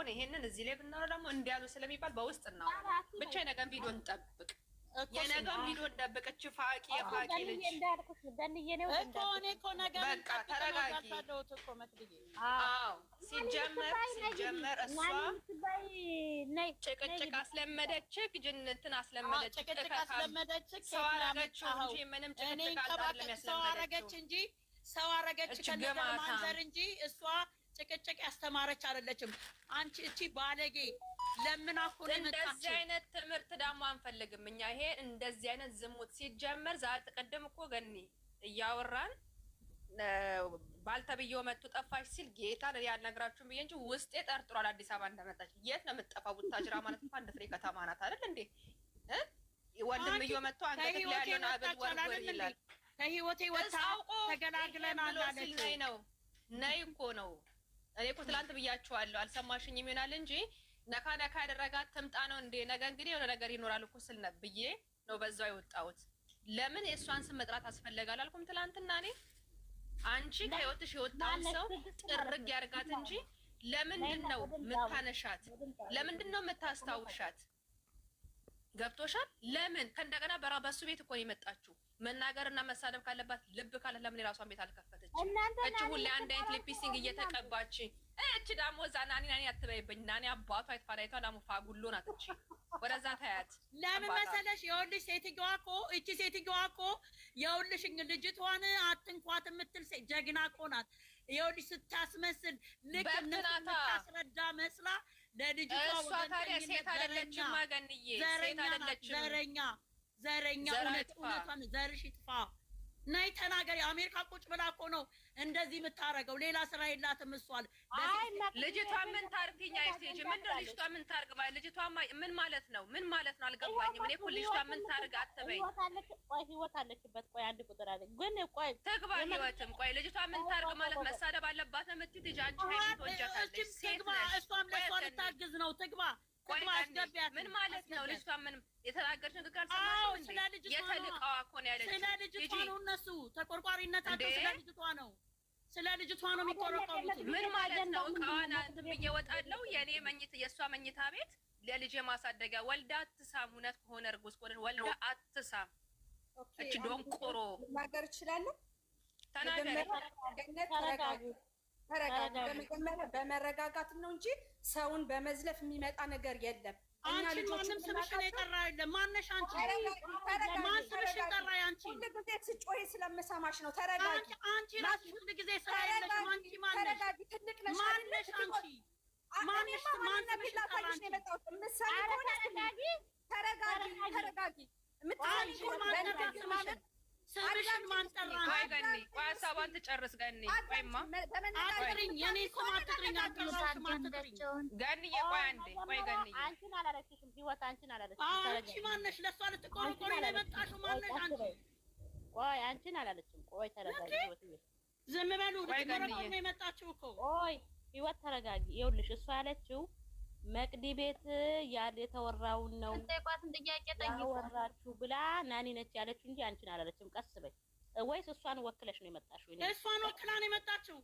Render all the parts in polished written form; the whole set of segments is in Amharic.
አሁን ይሄንን እዚህ ላይ ብናወራ ደግሞ እንዲያሉ ስለሚባል በውስጥ እናወራ። ብቻ የነገን ቪዲዮ እንጠብቅ፣ የነገን ቪዲዮ እንጠብቅ። ፋቂ የፋቂ ልጅ በቃ ተረጋጊ። ሲጀመር እሷ ጭቅጭቅ አስለመደችክ፣ ጅንትን አስለመደችክ፣ ሰው አረገችው እንጂ ምንም ጭቅጭቅ አልለም ያስለመደችው ሰው አረገች ከነማንዘር እንጂ እሷ ጭቅጭቅ ያስተማረች አይደለችም። አንቺ እቺ ባለጌ ለምን አኮነ እንደዚህ አይነት ትምህርት ደግሞ አንፈልግም እኛ። ይሄ እንደዚህ አይነት ዝሙት ሲጀመር ዛሬ ተቀደም እኮ ገኒ እያወራን ባልተብየው መጡ ጠፋሽ ሲል ጌታ ያልነግራችሁም ብዬ እንጂ ውስጤ ጠርጥሯል። አዲስ አበባ እንደመጣች የት ነው የምትጠፋው? ቡታጅራ ማለት እኮ አንድ ፍሬ ከተማ ናት አይደል እንዴ? ወንድምየው መጥቶ አንገት ላይ ያለውን አበል ወርወር ይላል። ከህይወቴ ወጣ ተገላግለናል አለች ነው ነይ እኮ ነው። እኔ እኮ ትላንት ብያችኋለሁ አልሰማሽኝም ይሆናል እንጂ ነካ ነካ ያደረጋት ትምጣ ነው እንዴ? ነገ እንግዲህ የሆነ ነገር ይኖራል እኮ ስል ብዬ ነው በዛው የወጣሁት። ለምን የእሷን ስም መጥራት አስፈለገ አላልኩም ትላንትና። እኔ አንቺ ከህይወትሽ የወጣውን ሰው ጥርግ ያርጋት እንጂ ለምንድን ነው የምታነሻት? ለምንድን ነው የምታስታውሻት? ገብቶሻል? ለምን ከእንደገና በሱ ቤት እኮ ነው የመጣችው። መናገርና መሳደብ ካለባት ልብ ካለ ለምን የራሷን ቤት አልከፈተች? እቺ ሁሌ አንድ አይነት ሊፕስቲንግ እየተቀባች እቺ ደግሞ እዛ ናኒ አትበይብኝ። ናኒ አባቷ አይተፋዳይቷ ደግሞ ፋጉሎ ናት። እቺ ወደዛ ታያት። ለምን መሰለሽ? ይኸውልሽ ሴትዮዋ እኮ እቺ ሴትዮዋ እኮ ይኸውልሽ ልጅቷን አትንኳት የምትል ጀግና እኮ ናት። ይኸውልሽ ስታስመስል ልክ ታስረዳ መስላ ለልጅቷ እሷ ታዲያ ሴት አይደለችም። ማገንዬ ሴት አይደለችም። ዘረኛ እውነቷን ዘርሽ ይጥፋ። ናይ ተናገሪ። አሜሪካ ቁጭ ብላ እኮ ነው እንደዚህ የምታረገው። ሌላ ስራ የላትም። እሷል ልጅቷ ምን ታርግኛ? ስቴጅ ምንድን ነው ልጅቷ ምን ታርግ? ልጅቷ ምን ማለት ነው? ምን ማለት ነው? አልገባኝም። እኔ እኮ ልጅቷ ምን ታርግ አትበይ። ህይወት አለችበት። ቆይ አንድ ቁጥር አለ ግን ቆይ ትግባ ህይወትም። ቆይ ልጅቷ ምን ታርግ ማለት መሳደብ አለባት ነው የምትይ? ልጅ አንቺ ሀይል ትወጃታለሽ። ትግባ። እሷም ለእሷ ልታግዝ ነው። ትግባ። ምን ማለት ነው? ልጅቷ ምን የተናገረች ንግግር አልሰማሽም እንዴ? የተልቃዋ እኮ ነው ያለችው። ስለ ልጅቷ ነው እነሱ ተቆርቋሪነታቸው። ስለ ልጅቷ ነው የሚቆረቆሩት። ምን ማለት ነው? እቃዋን እንትን ብዬ እወጣለሁ። የእኔ የእሷ መኝታ ቤት ለልጄ ማሳደጊያ ወልዳ አትሳም። እውነት ከሆነ እርጉዝ ከሆነ ወልዳ አትሳም። እቺ ዶንቆሮ ማገር እችላለሁ። ተናገሪ። በመጀመሪያ በመረጋጋት ነው እንጂ ሰውን በመዝለፍ የሚመጣ ነገር የለም። አንቺ ማንም ስምሽን የጠራ የለም። ማነሽ አንቺ? ማን ስምሽን ጠራ? አንቺ ሁሉ ጊዜ ስጮይ ስለምሰማሽ ነው። ተረጋጊ። አንቺ ራስሽ ሁሉ ጊዜ ስራ የለሽም። አንቺ ማነሽ? ተረጋጊ። ትልቅ ነሽ። ማነሽ አንቺ? ማነሽ? ማን ስምሽን ጠራ? አንቺ ተረጋጊ። አንቺ ማን ስምሽን ማን ጠራ? ቆይ ገኒ፣ ቆይ ሀሳቧን ትጨርስ ገኒ። ቆይማ አትጥሪኝ። የኔ ስም አትጥሪኝ። አትጥሪኝ ገኒዬ። ቆይ አንዴ። ቆይ ገኒዬ፣ አንቺን አላለችሽም ህይወት፣ አንቺን አላለችሽም። አንቺ ማነሽ? ለእሷ ልትቆረቆሪ ነው የመጣሽው። ማነሽ አንቺ? ቆይ አንቺን አላለችም። ቆይ ተረጋጊ ህይወት። ዝም በሉ። ልትቆረቆሪ ነው የመጣችው እኮ። ቆይ ህይወት ተረጋጊ። ይኸውልሽ እሷ ያለችው መቅዲ ቤት ያለ የተወራውን ነው ያወራችሁ ብላ ናኒ ነች ያለችው እንጂ አንቺን አላለችም። ቀስ በይ። ወይስ እሷን ወክለሽ ነው የመጣሽው? እሷን ወክላ ነው የመጣችው።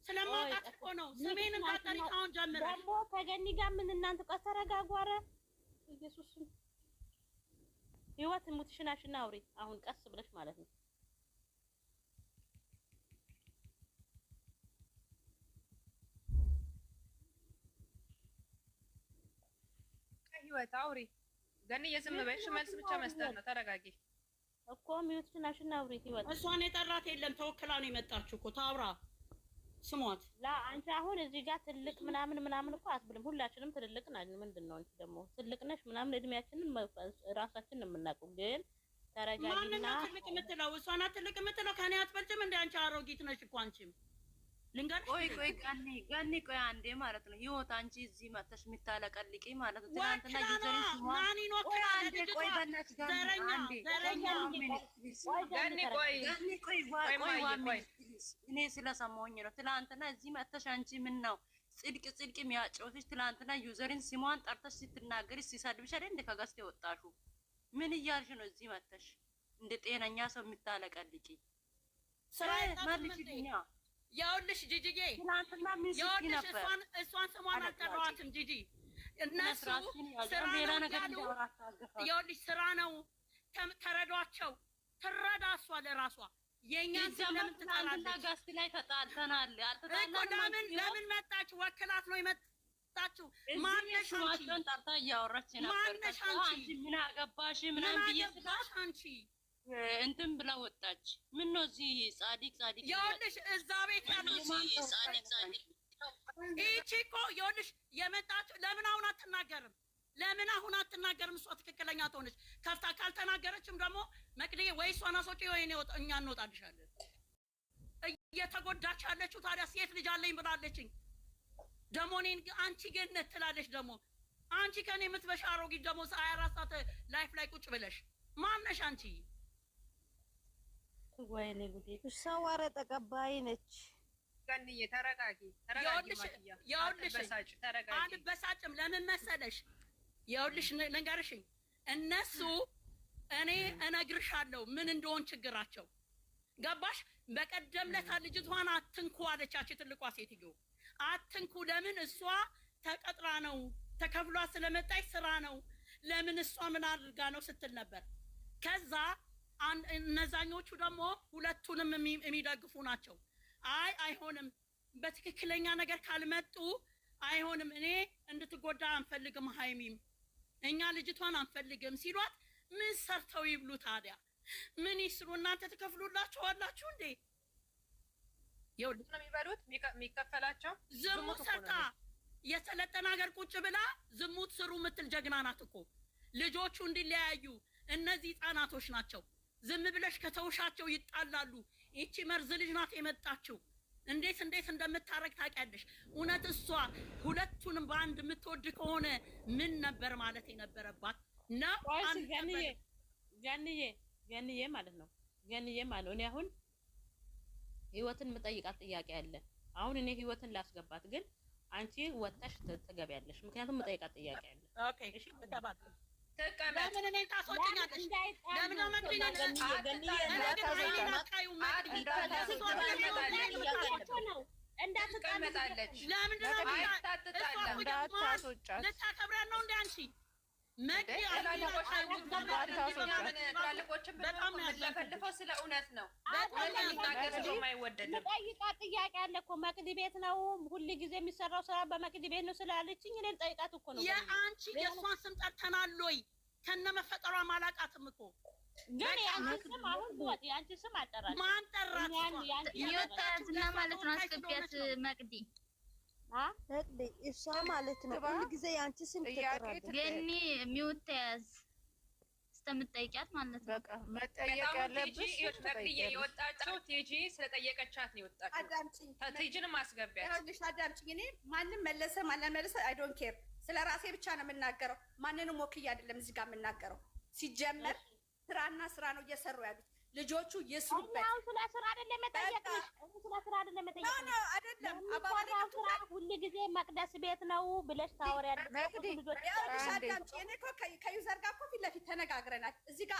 ስለማውቃት እኮ ነው። ስሜን እንዳጠሪ አሁን ጀምረሽ ደግሞ ከገኒ ጋር ምን እናንተ ቀስ ተረጋጉ። ኧረ ኢየሱስ ህይወት ሙትሽናሽና አውሪ አሁን ቀስ ብለሽ ማለት ነው። ህይወት አውሪ ገኒ። የዝም በይሽ መልስ ብቻ መስጠት ነው። ተረጋጊ እኮ ሚውትሽናሽና አውሪ ህይወት። እሷን የጠራት የለም። ተወክላ ነው የመጣችው እኮ። ታውራ ስሟት። ላ አንቺ አሁን እዚህ ጋር ትልቅ ምናምን እኮ አትብልም። ሁላችንም ትልልቅ ነን። ምንድነው አንቺ ደግሞ ትልቅ ነሽ ምናምን እድሜያችንን ራሳችንን የምናውቀው ግን ተረጋጊና። ማንና ትልቅ የምትለው እሷና ትልቅ የምትለው ከኔ አትበልጭም እንደ አንቺ አሮጊት ነሽ እኮ አንቺም። ልንገርሽ ቆይ ገኒ ቆይ አንዴ ማለት ነው። ህይወት አንቺ እዚህ መተሽ የምታለቀልቂ ማለት ነው። ትናንትና ዩዘሪን ማን ይኖካል? ቆይ በእናትሽ ዘረኛ እኔ ስለሰማሁኝ ነው። ትናንትና እዚህ መተሽ አንቺ ምን ነው ጽድቅ የሚያጨውትሽ? ትናንትና ዩዘሪን ስሟን ጠርተሽ ስትናገሪ ሲሰድብሽ አይደል እንደ ከገዝት የወጣሽው? ምን እያልሽ ነው እዚህ መተሽ እንደ ጤነኛ ሰው የምታለቀልቂ? ስራ መልሽልኛ። ይኸውልሽ ጂጂዬ ትናንትና ምን ስትይ ነበር? እሷን ስሟን አልጠራኋትም ጂጂ። እነሱ ስራ ሌላ ነው ነገር ያሉ። እንዳወራታ ይኸውልሽ ስራ ነው ተረዷቸው። ትረዳ እሷ ለራሷ የእኛን ስም ለምን ትጠላለች? ጋስት ላይ ተጣልተናል። ለምን መጣች? ወክላት ነው የመጣችው። ማነሽ አንቺ? ጠርታ እያወራች ነበር። ማነሽ አንቺ? ምን አገባሽ ምናምን ብዬሽ ስላት አንቺ እንትን ብላ ወጣች። ምን ነው እዚህ ጻዲቅ ይኸውልሽ እዛ ቤት ያሉት ይቺ እኮ ይኸውልሽ የመጣችው ለምን አሁን አትናገርም? እሷ ትክክለኛ ትሆነች። ከፍታ ካልተናገረችም ደግሞ መቅዲ ወይ እሷን አስወጪ ወይ እኛ እንወጣልሻለን። እየተጎዳች ያለችው ታዲያ ሴት ልጅ አለኝ ብላለችኝ። ደግሞ እኔን አንቺ ገነት ትላለች። ደግሞ አንቺ ከኔ የምትበሽ አሮጊት ደግሞ 24 ሰዓት ላይፍ ላይ ቁጭ ብለሽ ማነሽ አንቺ? ወይኔ ጉዴ! እሷ ወሬ ተቀባይ ነች። ገንዬ ተረጋጊ። አልበሳጭም። ለምን መሰለሽ? ይኸውልሽ ንገርሽኝ። እነሱ እኔ እነግርሻለሁ ምን እንደሆን ችግራቸው ገባሽ? በቀደም ለታ ልጅቷን አትንኩ አለቻቸው። ትልቋ ሴትዮ አትንኩ። ለምን እሷ ተቀጥራ ነው ተከፍሏ ስለመጣች ስራ ነው። ለምን እሷ ምን አድርጋ ነው ስትል ነበር። ከዛ እነዛኞቹ ደግሞ ሁለቱንም የሚደግፉ ናቸው። አይሆንም፣ በትክክለኛ ነገር ካልመጡ አይሆንም፣ እኔ እንድትጎዳ አንፈልግም፣ ሀይሚም እኛ ልጅቷን አንፈልግም ሲሏት ምን ሰርተው ይብሉ ታዲያ? ምን ይስሩ? እናንተ ትከፍሉላችኋላችሁ እንዴ? ይኸውልሽ ነው የሚበሉት የሚከፈላቸው። ዝሙት ሰርታ የሰለጠነ ሀገር ቁጭ ብላ ዝሙት ስሩ ምትል ጀግና ናት እኮ። ልጆቹ እንዲለያዩ እነዚህ ህጻናቶች ናቸው። ዝም ብለሽ ከተውሻቸው ይጣላሉ። ይቺ መርዝ ልጅ ናት የመጣችው። እንዴት እንደምታረግ ታውቂያለሽ። እውነት እሷ ሁለቱንም በአንድ የምትወድ ከሆነ ምን ነበር ማለት የነበረባት ነው? ገንዬ ማለት ነው። እኔ አሁን ህይወትን የምጠይቃት ጥያቄ አለ። አሁን እኔ ህይወትን ላስገባት፣ ግን አንቺ ወጥተሽ ትገቢያለሽ። ምክንያቱም የምጠይቃት ጥያቄ አለ። ኦኬ እሺ፣ ተባባል። ለምን እኔን ታስወጪኛለሽ? ለምን ነው መቅዲ እንዳትቀመጣለች? ልታከብረን ነው እንደ አንቺ መቅዲ በጣም ያለፈልፈው ስለ እውነት ነው። ጠይቃት ጥያቄ አለ እኮ መቅዲ ቤት ነው ሁሉ ጊዜ የሚሰራው ስራ በመቅዲ ቤት ነው ስላለችኝ እኔን ጠይቃት እኮ ነው። የአንቺ የእሷን ስም ጠርተናል ወይ? ከነመፈጠሯ ማላቃትም እኮ ግን የአንቺ ስም አሁን ወጥ የአንቺ ስም አጠራች። ማን ጠራት? ይወጣዝና ማለት ነው። አስገቢያት መቅዲ መቅዲ እሷ ማለት ነው። ሁሉ ጊዜ የአንቺ ስም ትጠራለች። ገኒ ሚውት ተያዝ እስከምትጠይቂያት ማለት ነው። በቃ መጠየቅ ያለብሽ መቅዲ የወጣችው ቲጂ ስለጠየቀቻት ነው የወጣችው። ቲጂንም አስገቢያት። ይኸውልሽ አዳምጪኝ። እኔ ማንም መለሰ ማለመለሰ አይ ዶንት ኬር። ስለ ራሴ ብቻ ነው የምናገረው። ማንንም ወክዬ አይደለም እዚህ ጋር የምናገረው። ሲጀመር ስራና ስራ ነው እየሰሩ ያሉት። ልጆቹ ይስሩበት። ስለ ስራ አይደለም መጠየቅሽ። ስለ ስራ አይደለም መጠየቅሽ። ኖ አይደለም። አባባሌ ሁሉ ጊዜ መቅደስ ቤት ነው ብለሽ ታወሪያለሽ። ልጆች አዳምጪኝ። እኔ እኮ ከዩዘር ጋር እኮ ፊት ለፊት ተነጋግረናል። እዚህ ጋር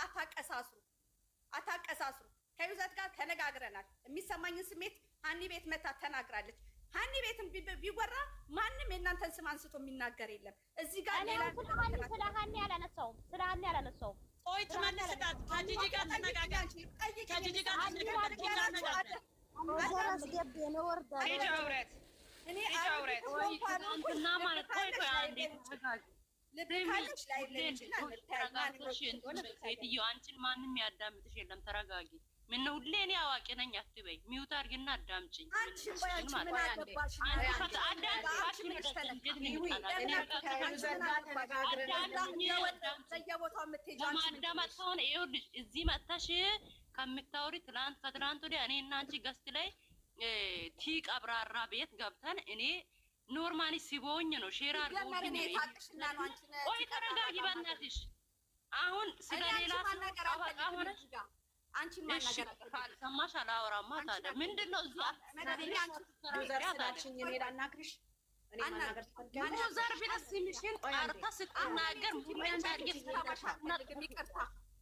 አታቀሳስሩ። ከዩዘር ጋር ተነጋግረናል። የሚሰማኝን ስሜት ሀኒ ቤት መታ ተናግራለች። ሀኒ ቤትም ቢወራ ማንም የእናንተን ስም አንስቶ የሚናገር የለም። እዚህ ጋር ሌላ ስለ ሀኒ አላነሳውም። ቆይ ትመልስላት። ከጂጂ ጋር ተነጋገር። ከጂጂ ጋር ተነጋገር። ሴትዮ አንቺን ማንም ያዳምጥሽ የለም። ተረጋጊ። ምን ሁሌ እኔ አዋቂ ነኝ አትበይ። ሚውት አድርጊና አዳምጪኝ። ለማዳመጥ ከሆነ ይኸውልሽ እዚህ መጥተሽ ከምታወሪ ከትናንት ወዲያ እኔ እና አንቺ ገስት ላይ ቲቅ አብራራ ቤት ገብተን እኔ ኖርማሊ ሲቦኝ ነው ሼር አድርገውልኝ። ቆይ ተረጋጊ በእናትሽ። አሁን ስለሌላ አዋቃ ሆነሽ አንቺን ማናገር ካልሰማሽ አላወራማ። ታዲያ ምንድን ነው እዚህ ዘር ቢለስ ሲምሽን አርታ ስትናገር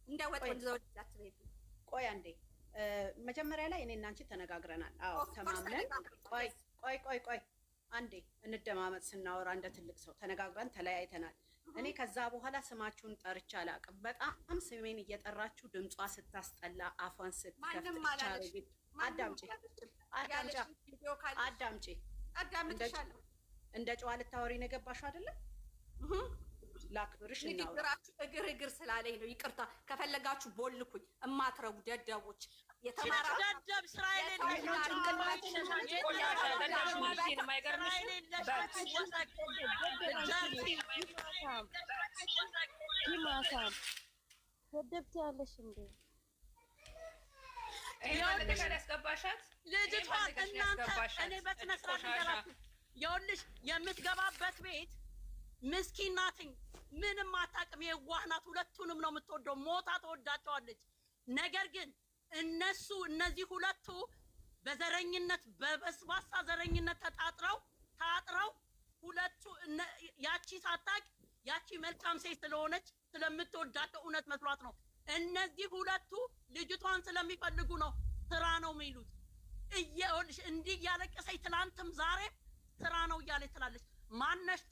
እንደ ወጥ ወንዘው ቆይ አንዴ መጀመሪያ ላይ እኔና አንቺ ተነጋግረናል። አዎ ተማምነን ቆይ አንዴ እንደማመጥ ስናወራ እንደ ትልቅ ሰው ተነጋግረን ተለያይተናል። እኔ ከዛ በኋላ ስማችሁን ጠርቼ አላውቅም። በጣም ስሜን እየጠራችሁ ድምጿ ስታስጠላ አፏን ስትከፍት አዳምጪ እንደ ጨዋ ልታወሪ ነው የገባሽው አይደለም? ላክብርሽ ንግግራችሁ እግር ስላለኝ ነው። ይቅርታ ከፈለጋችሁ ቦልኩኝ። እማትረቡ ደደቦች የተማራ ደደብ ስራ የሌለሽ ደደብት ያለሽ እንዴ? ልጅቷ እናንተ እኔ በስነ ስርዓት ንገራችሁ። ይኸውልሽ የምትገባበት ቤት ምስኪን ናትኝ፣ ምንም አታውቅም፣ የዋህ ናት። ሁለቱንም ነው የምትወደው፣ ሞታ ትወዳቸዋለች። ነገር ግን እነዚህ ሁለቱ በዘረኝነት በበስባሳ ዘረኝነት ታጥረው ሁለቱ ያቺ ሳታውቅ ያቺ መልካም ሴት ስለሆነች ስለምትወዳቸው እውነት መስሏት ነው። እነዚህ ሁለቱ ልጅቷን ስለሚፈልጉ ነው ስራ ነው የሚሉት። ይኸውልሽ እንዲህ እያለቀሰች ትናንትም ዛሬም ስራ ነው እያለች ትላለች።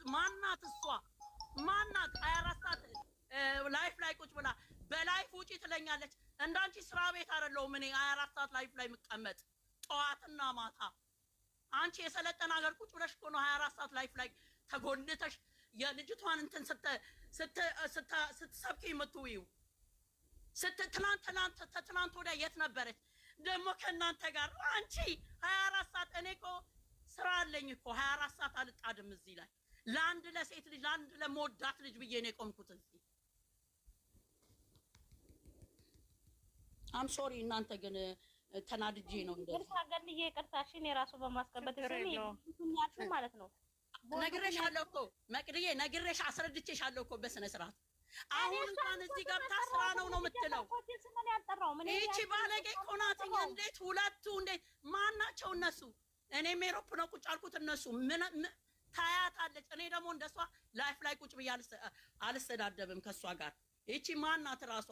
ማናት እሷ? ማናት? 24 ሰዓት ላይፍ ላይ ቁጭ ብላ በላይፍ ውጪ ትለኛለች። እንዳንቺ ስራ ቤት አይደለሁም እኔ 24 ሰዓት ላይፍ ላይ የምቀመጥ ጠዋትና ማታ። አንቺ የሰለጠነ ሀገር ቁጭ ብለሽ እኮ ነው 24 ሰዓት ላይፍ ላይ ተጎልተሽ የልጅቷን እንትን ስትሰብኪ የምትውይው። ትናንት ወዲያ የት ነበረች ደግሞ ከእናንተ ጋር? አንቺ 24 ሰዓት እኔ እኮ ስራ አለኝ እኮ 24 ሰዓት አልጣድም እዚህ ላይ ለአንድ ለሴት ልጅ ለአንድ ለመወዳት ልጅ ብዬ ነው የቆምኩት እዚህ። አም ሶሪ እናንተ ግን ተናድጄ ነው እንደዚህ። ይቅርታ ገንዬ ይቅርታሽን የራሱ በማስቀበጥ ስሚ ማለት ነው። ነግሬሻለሁ እኮ መቅድዬ፣ ነግሬሽ አስረድቼሻለሁ እኮ በስነ ስርዓት። አሁን እንኳን እዚህ ገብታ ስራ ነው የምትለው። ይቺ ባለጌ እኮ ናት። እንዴት ሁለቱ እንዴት ማናቸው እነሱ? እኔም ኤሮፕ ነው ቁጭ አልኩት። እነሱ ምን ታያታለች። እኔ ደግሞ እንደሷ ላይፍ ላይ ቁጭ ብዬ አልሰዳደብም ከሷ ጋር። ይቺ ማናት ራሷ?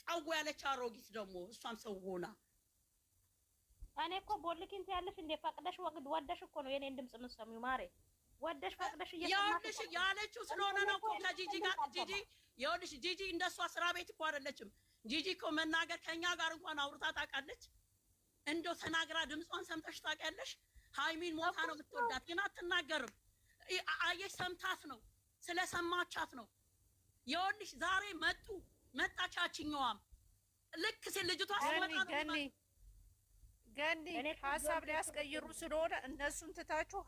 ቀው ያለች አሮጊት ደግሞ እሷም ሰው ሆና። እኔ እኮ ቦልኪንት ያለሽ እንደ ፈቅደሽ ወደሽ እኮ ነው የኔን ድምጽ የምትሰሚው ማሬ። ወደሽ ፈቅደሽ ይኸውልሽ ያለችው ስለሆነ ነው እኮ ከጂጂ ጋር። ይኸውልሽ ጂጂ እንደሷ ስራ ቤት እኮ አይደለችም። ጂጂ እኮ መናገር ከኛ ጋር እንኳን አውርታ ታውቃለች። እንደው ተናግራ ድምጿን ሰምተሽ ታውቂያለሽ? ሃይሚን ሞታ ነው የምትወዳት፣ ግን አትናገርም። አየሽ፣ ሰምታት ነው ስለሰማቻት ነው። ይኸውልሽ ዛሬ መጣቻችኛዋም ልክ ሲል ልጅቷ ገኒ ሀሳብ ሊያስቀይሩ ስለሆነ እነሱን ትታችሁ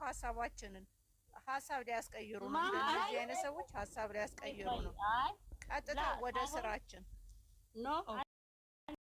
ሀሳብ ሊያስቀይሩ ነው። እንደዚህ አይነት ሰዎች ሀሳብ ሊያስቀይሩ ነው። ቀጥታ ወደ ስራችን ነው።